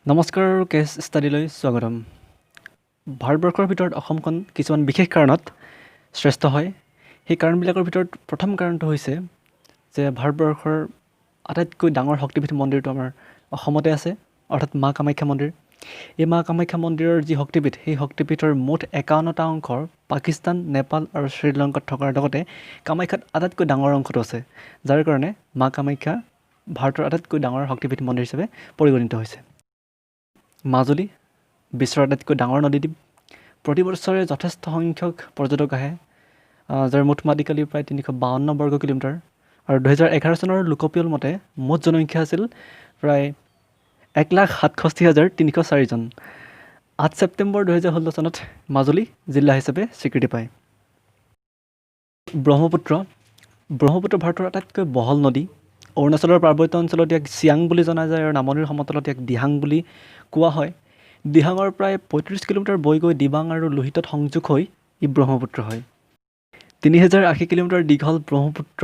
নমস্কাৰ কেছ ষ্টাডিলৈ স্বাগতম। ভাৰতবৰ্ষৰ ভিতৰত অসমখন কিছুমান বিশেষ কাৰণত শ্ৰেষ্ঠ হয়। সেই কাৰণবিলাকৰ ভিতৰত প্ৰথম কাৰণটো হৈছে যে ভাৰতবৰ্ষৰ আটাইতকৈ ডাঙৰ শক্তিপীঠ মন্দিৰটো আমাৰ অসমতে আছে, অৰ্থাৎ মা কামাখ্যা মন্দিৰ। এই মা কামাখ্যা মন্দিৰৰ যি শক্তিপীঠ, সেই শক্তিপীঠৰ মুঠ 51টা অংশৰ পাকিস্তান, নেপাল আৰু শ্ৰীলংকাত থকাৰ লগতে কামাখ্যাত আটাইতকৈ ডাঙৰ অংশটো আছে, যাৰ কাৰণে মা কামাখ্যা ভাৰতৰ আটাইতকৈ ডাঙৰ শক্তিপীঠ মন্দিৰ হিচাপে পৰিগণিত হৈছে। মাজুলী বিশ্বৰ আটাইতকৈ ডাঙৰ নদীদ্বীপ। প্ৰতি বছৰে যথেষ্ট সংখ্যক পৰ্যটক আহে, যাৰ মুঠ মাটিকালি প্ৰায় 352 বৰ্গ কিলোমিটাৰ। আৰু 2011 চনৰ লোকপিয়ল মতে মুঠ জনসংখ্যা আছিল প্ৰায় 1,67,304 জন। 8 ছেপ্টেম্বৰ 2016 চনত মাজুলী জিলা হিচাপে স্বীকৃতি পায়। ব্ৰহ্মপুত্ৰ ভাৰতৰ আটাইতকৈ বহল নদী। অৰুণাচলৰ পাৰ্বত্য অঞ্চলত ইয়াক চিয়াং বুলি জনা যায় আৰু নামনিৰ সমতলত ইয়াক দিহাং বুলি কোৱা হয়। দিহাঙৰ প্ৰায় 35 কিলোমিটাৰ বৈ গৈ দিবাং আৰু লোহিতত সংযোগ হৈ ই ব্ৰহ্মপুত্ৰ হয়। 3080 কিলোমিটাৰ দীঘল ব্ৰহ্মপুত্ৰ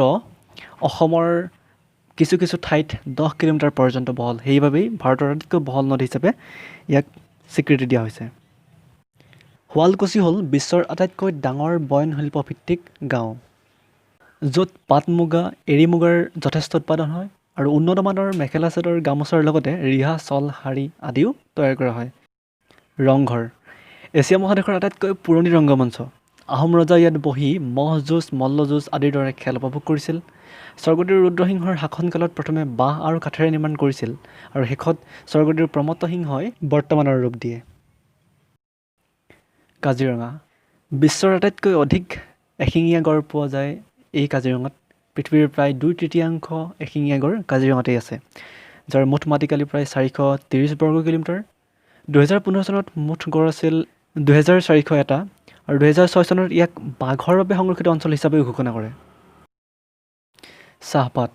অসমৰ কিছু কিছু ঠাইত 10 কিলোমিটাৰ পৰ্যন্ত বহল। সেইবাবেই ভাৰতৰ আটাইতকৈ বহল নদী হিচাপে ইয়াক স্বীকৃতি দিয়া হৈছে। শুৱালকুছি হ'ল বিশ্বৰ আটাইতকৈ ডাঙৰ বয়নশিল্প ভিত্তিক গাঁও, য'ত পাট মুগা, এৰী মুগাৰ যথেষ্ট উৎপাদন হয় আৰু উন্নত মানৰ মেখেলা চাদৰ, গামোচাৰ লগতে ৰিহা, চল, শাৰী আদিও তৈয়াৰ কৰা হয়। ৰংঘৰ এছিয়া মহাদেশৰ আটাইতকৈ পুৰণি ৰংগমঞ্চ। আহোম ৰজাই ইয়াত বহি মহ যুঁজ, মল্ল যুঁজ আদিৰ দৰে খেল উপভোগ কৰিছিল। স্বৰ্গদেউ ৰুদ্ৰসিংহৰ শাসনকালত প্ৰথমে বাঁহ আৰু কাঠেৰে নিৰ্মাণ কৰিছিল আৰু শেষত স্বৰ্গদেউ প্ৰমত্ত সিংহই বৰ্তমানৰ ৰূপ দিয়ে। কাজিৰঙা বিশ্বৰ আটাইতকৈ অধিক এশিঙীয়া গড় পোৱা যায় এই কাজিৰঙাত। পৃথিৱীৰ প্ৰায় 2/3 এশিঙীয়া গড় কাজিৰঙাতেই আছে, যাৰ মুঠ মাটিকালি প্ৰায় 430 বৰ্গ কিলোমিটাৰ। 2015 চনত মুঠ গড় আছিল 2401টা আৰু 2006 চনত ইয়াক বাঘৰ বাবে সংৰক্ষিত অঞ্চল হিচাপে ঘোষণা কৰে। চাহপাত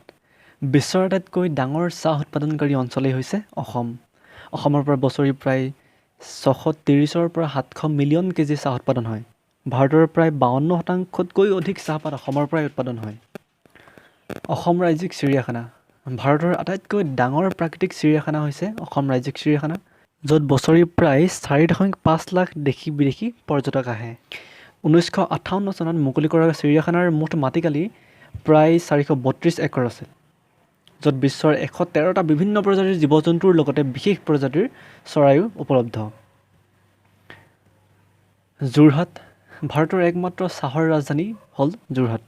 বিশ্বৰ আটাইতকৈ ডাঙৰ চাহ উৎপাদনকাৰী অঞ্চলেই হৈছে অসম। অসমৰ পৰা বছৰি প্ৰায় 630ৰ পৰা 700 মিলিয়ন কেজি চাহ উৎপাদন হয়। ভাৰতৰ প্ৰায় 52%তকৈ অধিক চাহপাত অসমৰ পৰাই উৎপাদন হয়। অসম ৰাজ্যিক চিৰিয়াখানা ভাৰতৰ আটাইতকৈ ডাঙৰ প্ৰাকৃতিক চিৰিয়াখানা হৈছে অসম ৰাজ্যিক চিৰিয়াখানা, য'ত বছৰি প্ৰায় 4.5 লাখ দেশী বিদেশী পৰ্যটক আহে। 1958 চনত মুকলি কৰা চিৰিয়াখানাৰ মুঠ মাটিকালি প্ৰায় 432 একৰ আছে, য'ত বিশ্বৰ 113টা বিভিন্ন প্ৰজাতিৰ জীৱ জন্তুৰ লগতে বিশেষ প্ৰজাতিৰ চৰাইও উপলব্ধ। যোৰহাট ভাৰতৰ একমাত্ৰ চাহৰ ৰাজধানী হ'ল যোৰহাট।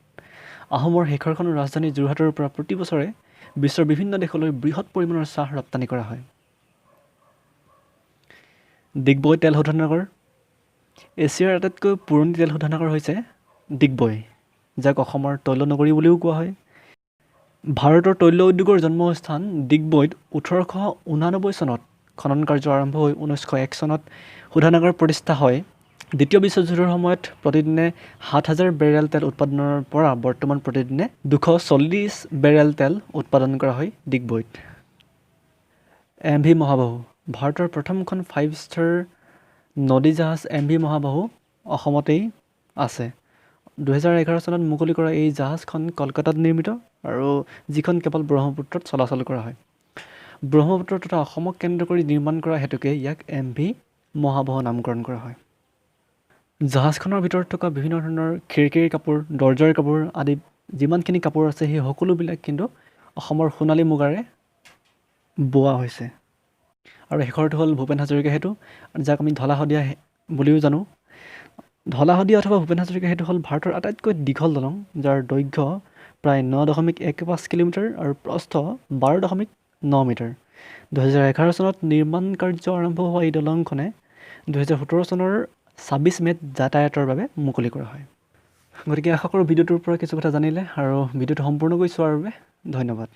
আহোমৰ শেষৰখন ৰাজধানী যোৰহাটৰ পৰা প্ৰতি বছৰে বিশ্বৰ বিভিন্ন দেশলৈ বৃহৎ পৰিমাণৰ চাহ ৰপ্তানি কৰা হয়। ডিগবৈ তেল শোধনাগাৰ এছিয়াৰ আটাইতকৈ পুৰণি তেল শোধনাগাৰ হৈছে ডিগবৈ, যাক অসমৰ তৈল নগৰী বুলিও কোৱা হয়। ভাৰতৰ তৈল উদ্যোগৰ জন্মস্থান ডিগবৈত 1889 চনত খনন কাৰ্য আৰম্ভ হৈ 1901 চনত শোধনাগাৰ প্ৰতিষ্ঠা হয়। দ্বিতীয় বিশ্বযুদ্ধৰ সময়ত প্ৰতিদিনে 7,000 বেৰেল তেল উৎপাদনৰ পৰা বৰ্তমান প্ৰতিদিনে 240 বেৰেল তেল উৎপাদন কৰা হয় ডিগবৈত। MV মহাবাহু ভাৰতৰ প্ৰথমখন 5 ষ্টাৰ নদী জাহাজ MV মহাবাহু অসমতেই আছে। 2011 চনত মুকলি কৰা এই জাহাজখন কলকাতাত নিৰ্মিত আৰু যিখন কেৱল ব্ৰহ্মপুত্ৰত চলাচল কৰা হয়। ব্ৰহ্মপুত্ৰ তথা অসমক কেন্দ্ৰ কৰি নিৰ্মাণ কৰা হেতুকে ইয়াক MV মহাবাহু নামকৰণ কৰা হয়। জাহাজখনৰ ভিতৰত থকা বিভিন্ন ধৰণৰ খিৰিকীৰ কাপোৰ, দৰ্জাৰ কাপোৰ আদি যিমানখিনি কাপোৰ আছে সেই সকলোবিলাক কিন্তু অসমৰ সোণালী মুগাৰে বোৱা হৈছে। আৰু শেষৰটো হ'ল ভূপেন হাজৰিকা সেতু, যাক আমি ঢলা শদিয়া বুলিও জানো। ঢলা শদিয়া অথবা ভূপেন হাজৰিকা সেতু হ'ল ভাৰতৰ আটাইতকৈ দীঘল দলং, যাৰ দৈৰ্ঘ্য প্ৰায় 9.15 কিলোমিটাৰ আৰু প্ৰস্থ 12.9 মিটাৰ। 2011 চনত নিৰ্মাণ কাৰ্য আৰম্ভ হোৱা এই দলংখনে 2017 চনৰ 26 মে'ত যাতায়াতৰ বাবে মুকলি কৰা হয়। গতিকে আশা কৰোঁ ভিডিঅ'টোৰ পৰা কিছু কথা জানিলে আৰু ভিডিঅ'টো সম্পূৰ্ণকৈ চোৱাৰ বাবে ধন্যবাদ।